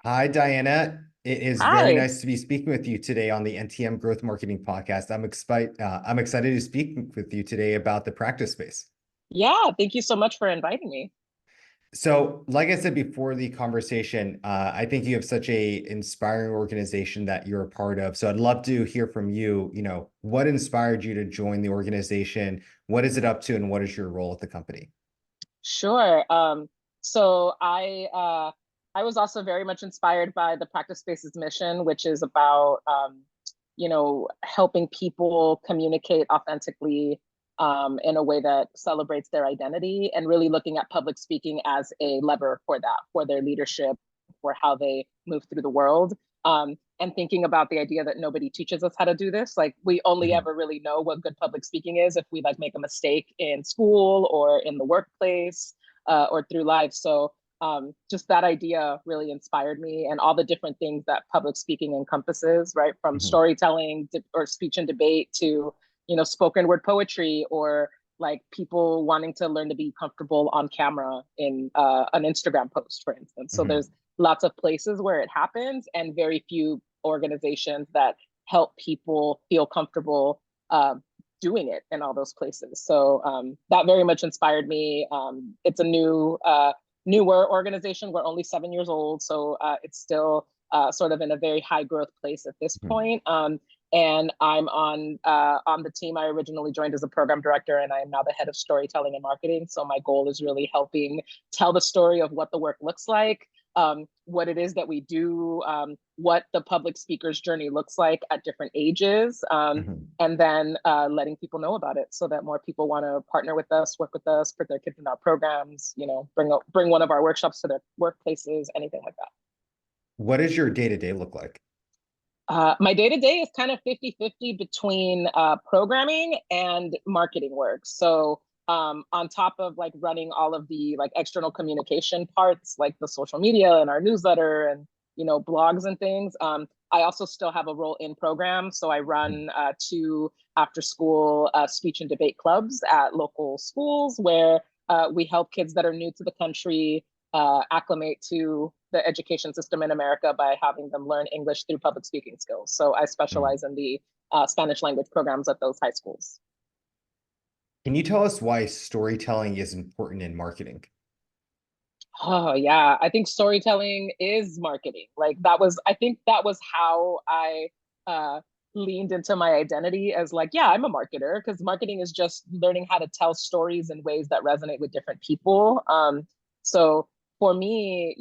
Hi, Diana. It is very Hi. nice to be speaking with you today on the NTM Growth Marketing Podcast. I'm excited to speak with you today about the practice space. Yeah, thank you so much for inviting me. So, like I said before the conversation, I think you have such a inspiring organization that you're a part of. So, I'd love to hear from you. What inspired you to join the organization? What is it up to, and what is your role at the company? Sure. So I was also very much inspired by the Practice Spaces mission, which is about helping people communicate authentically in a way that celebrates their identity and really looking at public speaking as a lever for that, for their leadership, for how they move through the world. And thinking about the idea that nobody teaches us how to do this. Like we only Mhm, ever really know what good public speaking is if we like make a mistake in school or in the workplace or through life. So just that idea really inspired me and all the different things that public speaking encompasses, right? From mhm, storytelling or speech and debate to, spoken word poetry or like people wanting to learn to be comfortable on camera in an Instagram post, for instance. So mhm. there's lots of places where it happens and very few organizations that help people feel comfortable doing it in all those places. So that very much inspired me. It's a newer organization. We're only 7 years old, so it's still sort of in a very high growth place at this Mhm. point. And I'm on the team I originally joined as a program director, and I am now the head of storytelling and marketing. So my goal is really helping tell the story of what the work looks like, what it is that we do, what the public speaker's journey looks like at different ages, Mhm. and then letting people know about it so that more people want to partner with us, work with us, put their kids in our programs, bring one of our workshops to their workplaces, anything like that. What does your day-to-day look like? My day to day is kind of 50-50 between programming and marketing work. So, on top of like running all of the like external communication parts, like the social media and our newsletter and, blogs and things, I also still have a role in program. So, I run two after school speech and debate clubs at local schools where we help kids that are new to the country acclimate to the education system in America by having them learn English through public speaking skills. So I Mhm. specialize in the Spanish language programs at those high schools. Can you tell us why storytelling is important in marketing? Oh yeah, I think storytelling is marketing. I think that was how I uh, leaned into my identity as like, yeah, I'm a marketer because marketing is just learning how to tell stories in ways that resonate with different people. So for me,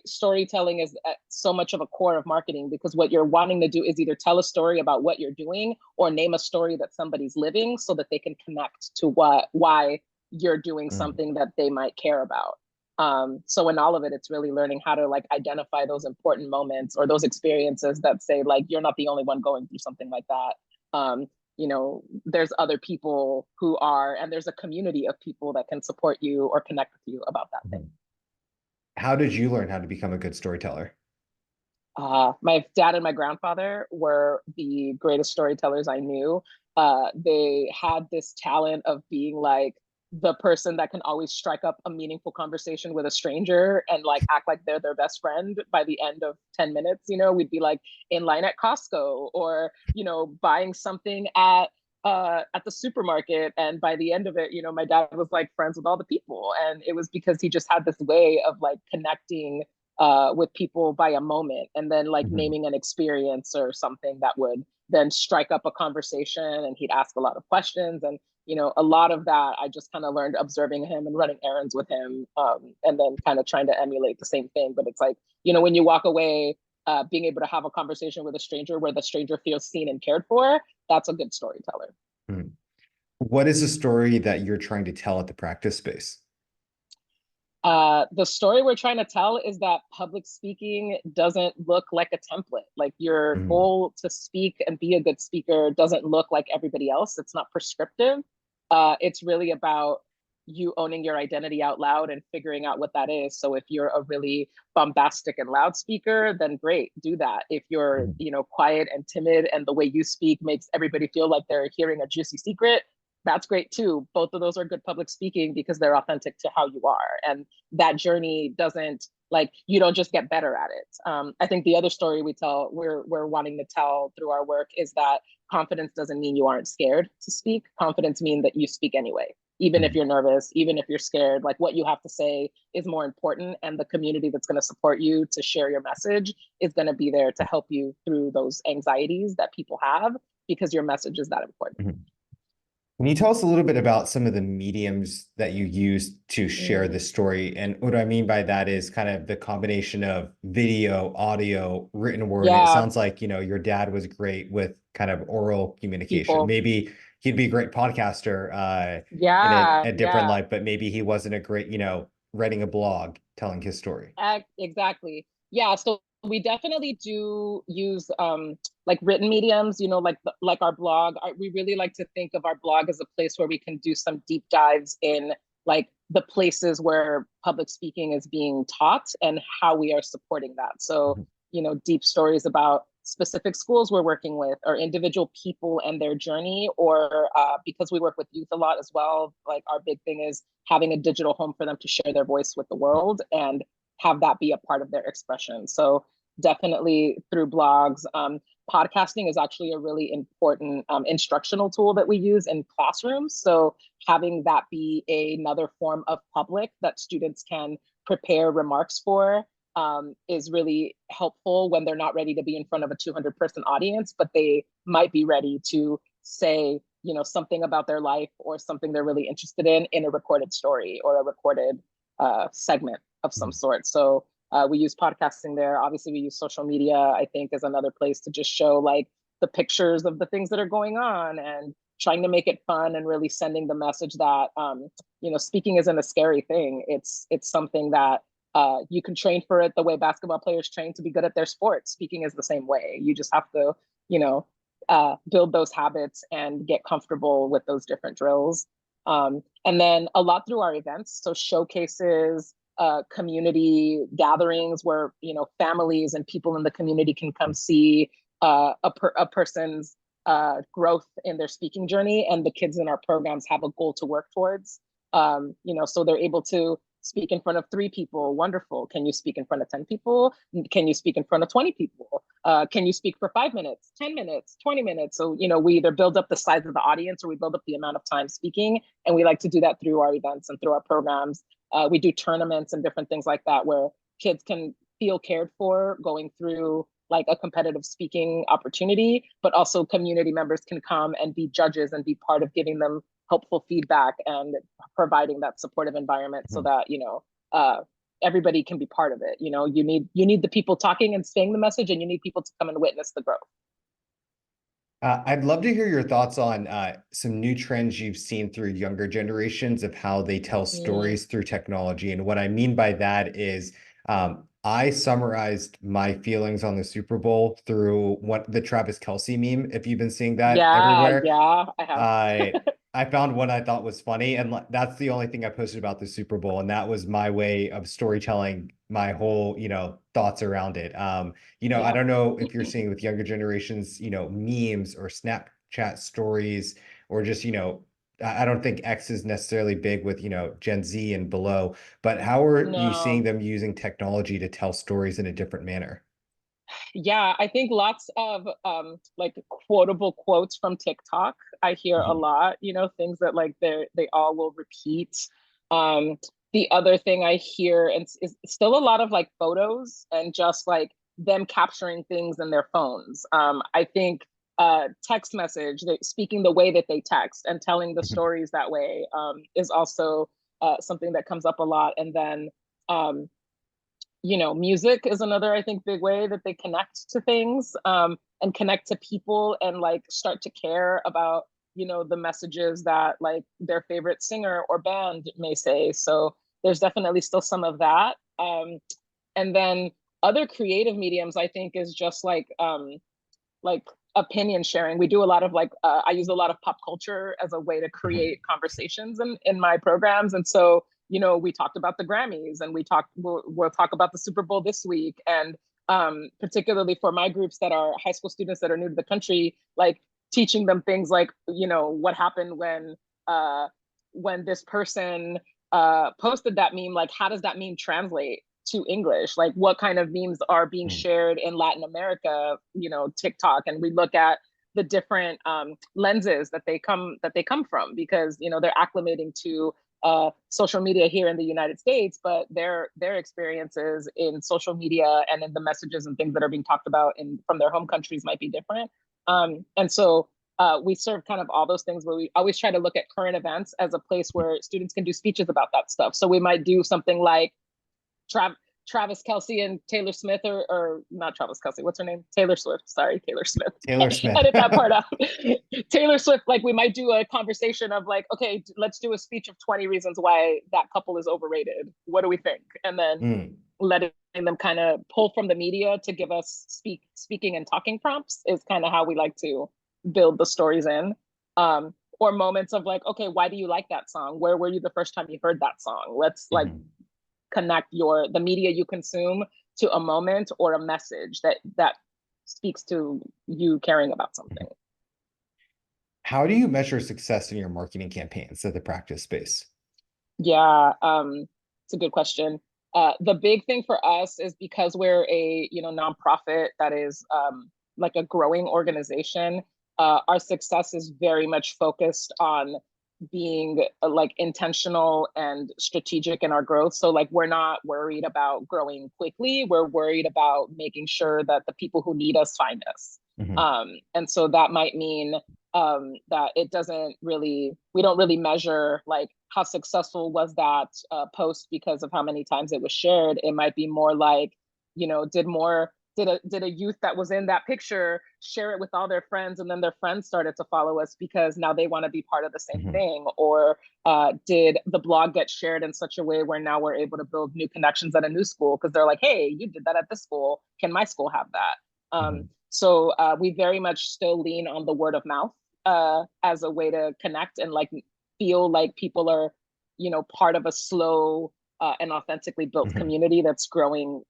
storytelling is so much of a core of marketing because what you're wanting to do is either tell a story about what you're doing or name a story that somebody's living so that they can connect to why you're doing Mhm. something that they might care about. So in all of it, it's really learning how to like identify those important moments or those experiences that say like you're not the only one going through something like that. There's other people who are, and there's a community of people that can support you or connect with you about that thing. Mhm. How did you learn how to become a good storyteller? My dad and my grandfather were the greatest storytellers I knew. They had this talent of being like the person that can always strike up a meaningful conversation with a stranger and like act like they're their best friend by the end of 10 minutes. We'd be like in line at Costco or, buying something at the supermarket. And by the end of it, my dad was like friends with all the people. And it was because he just had this way of like connecting with people by a moment and then like Mhm. naming an experience or something that would then strike up a conversation and he'd ask a lot of questions and a lot of that I just kind of learned observing him and running errands with him, and then kind of trying to emulate the same thing. But it's like when you walk away being able to have a conversation with a stranger where the stranger feels seen and cared for, that's a good storyteller. Mhm. What is the story that you're trying to tell at the practice space? The story we're trying to tell is that public speaking doesn't look like a template. Like your Mhm. goal to speak and be a good speaker doesn't look like everybody else. It's not prescriptive. It's really about you owning your identity out loud and figuring out what that is. So if you're a really bombastic and loud speaker, then great, do that. If you're, Mhm. quiet and timid and the way you speak makes everybody feel like they're hearing a juicy secret, that's great too. Both of those are good public speaking because they're authentic to how you are. And that journey doesn't Like you don't just get better at it. I think the other story we're wanting to tell through our work is that confidence doesn't mean you aren't scared to speak. Confidence means that you speak anyway, even if Mhm. you're nervous, even if you're scared. Like what you have to say is more important, and the community that's going to support you to share your message is going to be there to help you through those anxieties that people have, because your message is that important. Mhm. Can you tell us a little bit about some of the mediums that you use to share the Mm. story? And what I mean by that is kind of the combination of video, audio, written word. And it Yeah, sounds like, your dad was great with kind of oral communication. people. Maybe he'd be a great podcaster in Yeah, a different yeah. life, but maybe he wasn't a great, writing a blog, telling his story. Exactly. Yeah, so we definitely do use like written mediums, like our blog. We really like to think of our blog as a place where we can do some deep dives in like the places where public speaking is being taught and how we are supporting that. So, Mhm. deep stories about specific schools we're working with or individual people and their journey, or because we work with youth a lot as well, like our big thing is having a digital home for them to share their voice with the world and have that be a part of their expression. So definitely through blogs. Podcasting is actually a really important instructional tool that we use in classrooms. So having that be another form of public that students can prepare remarks for is really helpful when they're not ready to be in front of a 200-person audience, but they might be ready to say, something about their life or something they're really interested in a recorded story or a recorded segment of some Mhm. sort. So we use podcasting there. Obviously, we use social media, I think, as another place to just show like the pictures of the things that are going on and trying to make it fun and really sending the message that, speaking isn't a scary thing. It's something that you can train for it the way basketball players train to be good at their sport. Speaking is the same way. You just have to, build those habits and get comfortable with those different drills. And then a lot through our events, so showcases, community gatherings where families and people in the community can come see a person's growth in their speaking journey, and the kids in our programs have a goal to work towards. So they're able to speak in front of 3 people. Wonderful. Can you speak in front of 10 people? Can you speak in front of 20 people? Can you speak for 5 minutes, 10 minutes, 20 minutes? So, we either build up the size of the audience or we build up the amount of time speaking. And we like to do that through our events and through our programs. We do tournaments and different things like that where kids can feel cared for going through like a competitive speaking opportunity, but also community members can come and be judges and be part of giving them helpful feedback and providing that supportive environment so Mhm. that everybody can be part of it. You need the people talking and saying the message, and you need people to come and witness the growth. I'd love to hear your thoughts on some new trends you've seen through younger generations of how they tell Mm, stories through technology. And what I mean by that is, I summarized my feelings on the Super Bowl through what the Travis Kelce meme, if you've been seeing that yeah, everywhere. yeah, I have. I found one I thought was funny, and that's the only thing I posted about the Super Bowl, and that was my way of storytelling my whole, thoughts around it. I Yeah. don't know if you're seeing with younger generations, memes or Snapchat stories, or just, I don't think X is necessarily big with, Gen Z and below, but how are you seeing No. them using technology to tell stories in a different manner? Yeah, I think lots of like quotable quotes from TikTok. I hear a Mhm. lot, things that like they all will repeat. Um, the other thing I hear is still a lot of like photos and just like them capturing things in their phones. I think text message, speaking the way that they text and telling the Mhm. stories that way is also something that comes up a lot. And then um, music is another, I think, big way that they connect to things and connect to people and like start to care about, the messages that like their favorite singer or band may say. So there's definitely still some of that. And then other creative mediums, I think, is just like opinion sharing. We do a lot of like I use a lot of pop culture as a way to Mhm. create conversations in my programs. And so, we talked about the Grammys and we'll talk about the Super Bowl this week. And particularly for my groups that are high school students that are new to the country, like teaching them things like, what happened when this person posted that meme, like how does that meme translate to English? Like what kind of memes are being Mhm. shared in Latin America, TikTok, and we look at the different lenses that they come from, because they're acclimating to social media here in the United States, but their experiences in social media and in the messages and things that are being talked about from their home countries might be different. And so we serve kind of all those things, where we always try to look at current events as a place where students can do speeches about that stuff. So we might do something like Trav- Travis Kelsey and Taylor Smith, or not Travis Kelsey. What's her name? Taylor Swift. Sorry, Taylor Smith. Taylor Smith. Edit that part out. Taylor Swift. Like we might do a conversation of like, okay, let's do a speech of 20 reasons why that couple is overrated. What do we think? And then Mm. letting them kind of pull from the media to give us speaking and talking prompts is kind of how we like to build the stories in. Or moments of like, okay, why do you like that song? Where were you the first time you heard that song? Let's like Mhm. connect the media you consume to a moment or a message that speaks to you caring about something. How do you measure success in your marketing campaigns at the practice space? Yeah, it's a good question. The big thing for us is, because we're a nonprofit that is like a growing organization. Our success is very much focused on being like intentional and strategic in our growth. So like we're not worried about growing quickly. We're worried about making sure that the people who need us find us. Mhm. And so that might mean that we don't really measure like how successful was that post because of how many times it was shared. It might be more like, did a youth that was in that picture share it with all their friends, and then their friends started to follow us because now they want to be part of the same Mhm. thing? Or did the blog get shared in such a way where now we're able to build new connections at a new school because they're like, hey, you did that at this school, can my school have that? Mhm. So we very much still lean on the word of mouth as a way to connect and like feel like people are, part of a slow and authentically built Mhm. community that's growing,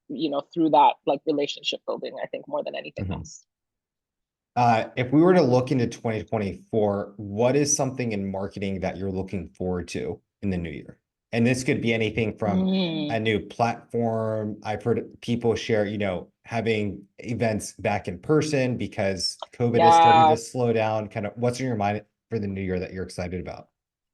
through that like relationship building, I think, more than anything Mhm. else. If we were to look into 2024, what is something in marketing that you're looking forward to in the new year? And this could be anything from Mm, a new platform. I've heard people share, having events back in person because COVID is starting to yeah. slow down. Kind of what's in your mind for the new year that you're excited about?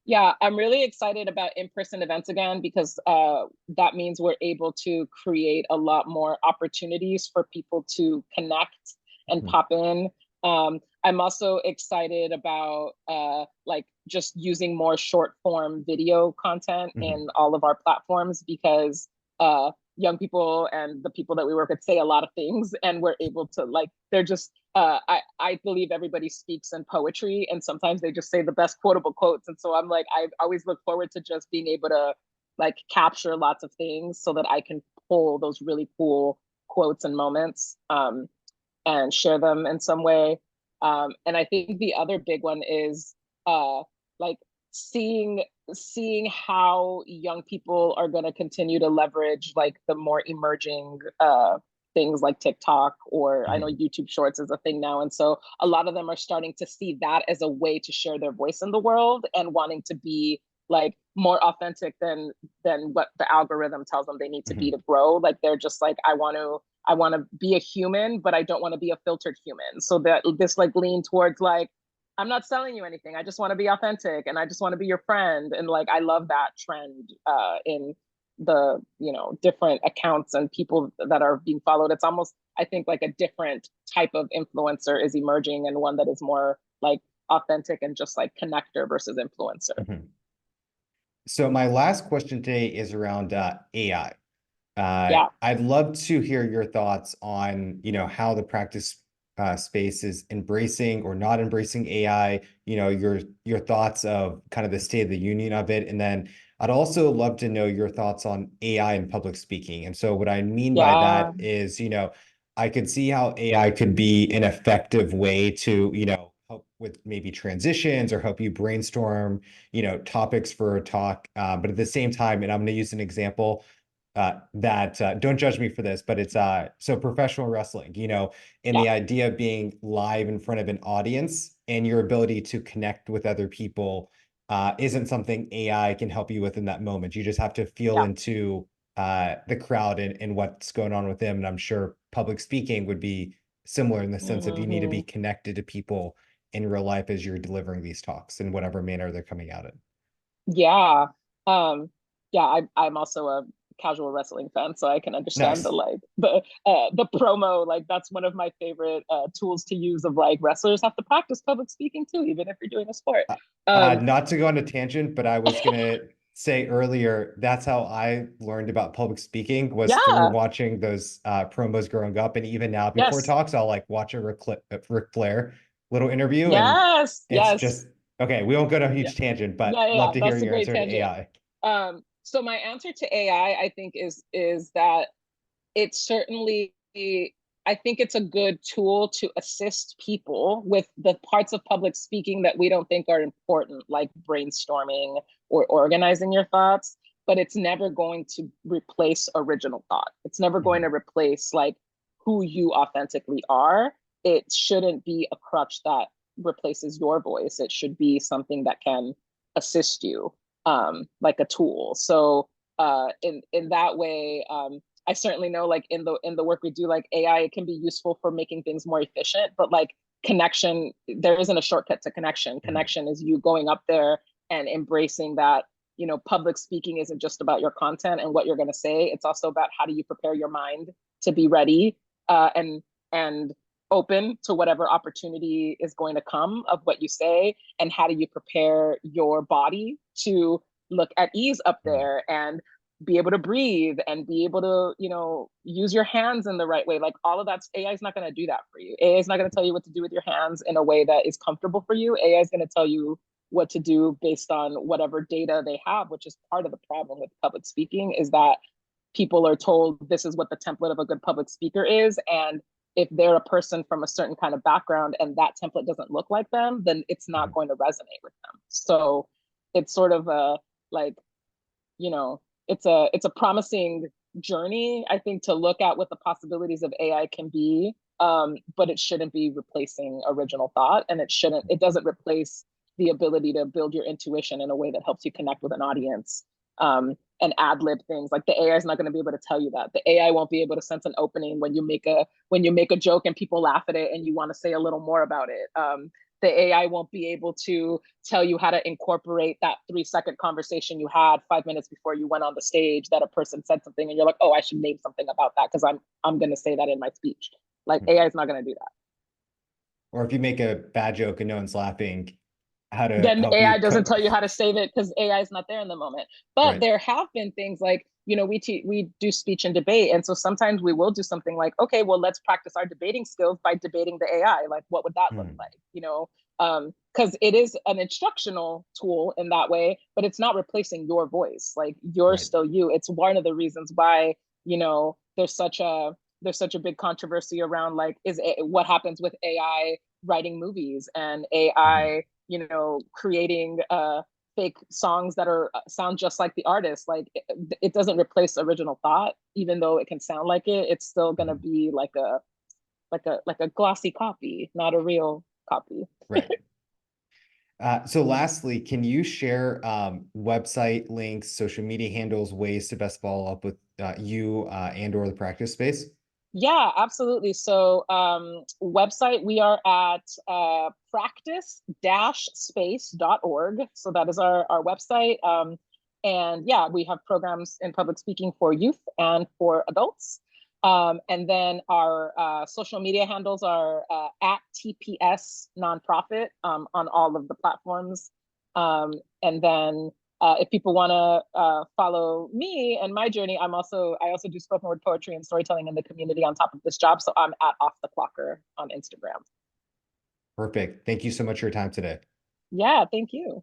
Yeah, I'm really excited about in-person events again, because that means we're able to create a lot more opportunities for people to connect and Mhm. pop in. I'm also excited about like just using more short form video content Mhm. in all of our platforms, because young people and the people that we work with say a lot of things, and we're able to like, they're just I believe everybody speaks in poetry, and sometimes they just say the best quotable quotes. And so I'm like, I always look forward to just being able to like capture lots of things so that I can pull those really cool quotes and moments and share them in some way. And I think the other big one is like seeing seeing how young people are going to continue to leverage like the more emerging things like TikTok, or I know Mhm. YouTube Shorts is a thing now. And so a lot of them are starting to see that as a way to share their voice in the world, and wanting to be like more authentic than what the algorithm tells them they need to be Mhm. to grow. Like they're just like, I want to be a human, but I don't want to be a filtered human. So that this like lean towards like, I'm not selling you anything. I just want to be authentic, and I just want to be your friend. And like, I love that trend in the, different accounts and people that are being followed. It's almost, I think, like a different type of influencer is emerging, and one that is more like authentic and just like connector versus influencer. Mhm. So my last question today is around AI. Yeah. I'd love to hear your thoughts on, how the practice space is embracing or not embracing AI, your thoughts of kind of the state of the union of it. And then I'd also love to know your thoughts on AI and public speaking. And so what I mean by Yeah. that is, I could see how AI could be an effective way to, help with maybe transitions or help you brainstorm, topics for a talk. But at the same time, and I'm going to use an example that don't judge me for this, but it's so professional wrestling, and Yeah. the idea of being live in front of an audience and your ability to connect with other people isn't something AI can help you with in that moment. You just have to feel Yeah. into the crowd and what's going on with them. And I'm sure public speaking would be similar in the sense of you need to be Hmm. connected to people in real life as you're delivering these talks in whatever manner they're coming out in. Yeah. Um, yeah, I'm also a casual wrestling fan, so I can understand Nice. the promo. Like that's one of my favorite tools to use of like wrestlers have to practice public speaking too, even if you're doing a sport. Um, Not to go on a tangent, but I was gonna say earlier, that's how I learned about public speaking was through yeah, watching those promos growing up. And even now before yes, talks, I'll like watch a Ric Flair little interview, and yes, it's just yes. okay. We won't go to a Yeah, huge tangent, yeah, but yeah, love yeah. to hear That's a your great answer to tangent. AI. So my answer to AI, I think, is that it's certainly, I think it's a good tool to assist people with the parts of public speaking that we don't think are important, like brainstorming or organizing your thoughts. But it's never going to replace original thought. It's never going to Mhm. replace like who you authentically are. It shouldn't be a crutch that replaces your voice. It should be something that can assist you, like a tool. So in that way, I certainly know like in the work we do, like AI can be useful for making things more efficient, but like connection, there isn't a shortcut to connection. Mhm. Connection is you going up there and embracing that, you know, public speaking isn't just about your content and what you're going to say. It's also about how do you prepare your mind to be ready, and open to whatever opportunity is going to come of what you say, and how do you prepare your body to look at ease up Mhm. there and be able to breathe and be able to, you know, use your hands in the right way. Like all of that, AI is not going to do that for you. AI is not going to tell you what to do with your hands in a way that is comfortable for you. AI is going to tell you what to do based on whatever data they have, which is part of the problem with public speaking, is that people are told this is what the template of a good public speaker is. And if they're a person from a certain kind of background and that template doesn't look like them, then it's not Mhm. going to resonate with them. So it's sort of a like, you know, it's a promising journey, I think, to look at what the possibilities of AI can be. But it shouldn't be replacing original thought, and it doesn't replace the ability to build your intuition in a way that helps you connect with an audience, and ad lib things. Like the AI is not going to be able to tell you that. The AI won't be able to sense an opening when you make a joke and people laugh at it and you want to say a little more about it. The AI won't be able to tell you how to incorporate that 3-second conversation you had 5 minutes before you went on the stage that a person said something and you're like, oh, I should name something about that because I'm going to say that in my speech. Like AI is not going to do that. Or if you make a bad joke and no one's laughing, how to Then help you AI doesn't cut. tell you how to save it because AI is not there in the moment. But Right. there have been things like, you know, we do speech and debate, and so sometimes we will do something like, okay, well, let's practice our debating skills by debating the AI. Like, what would that look Mhm. like? You know, because it is an instructional tool in that way, but it's not replacing your voice. Like you're Right. still you. It's one of the reasons why, you know, there's such a big controversy around like what happens with AI writing movies and Mhm. AI, you know, creating fake songs that are sound just like the artist. Like it doesn't replace original thought, even though it can sound like it. It's still gonna Mhm. be like a glossy copy, not a real copy. Right. So lastly, can you share website links, social media handles, ways to best follow up with you and or the practice space? Yeah, absolutely. So website, we are at practice-space.org. So that is our website. And yeah, we have programs in public speaking for youth and for adults. And then our social media handles are at TPS Nonprofit, on all of the platforms. And then if people want to follow me and my journey, I also do spoken word poetry and storytelling in the community on top of this job. So I'm at Off the Clocker on Instagram. Perfect. Thank you so much for your time today. Yeah, thank you.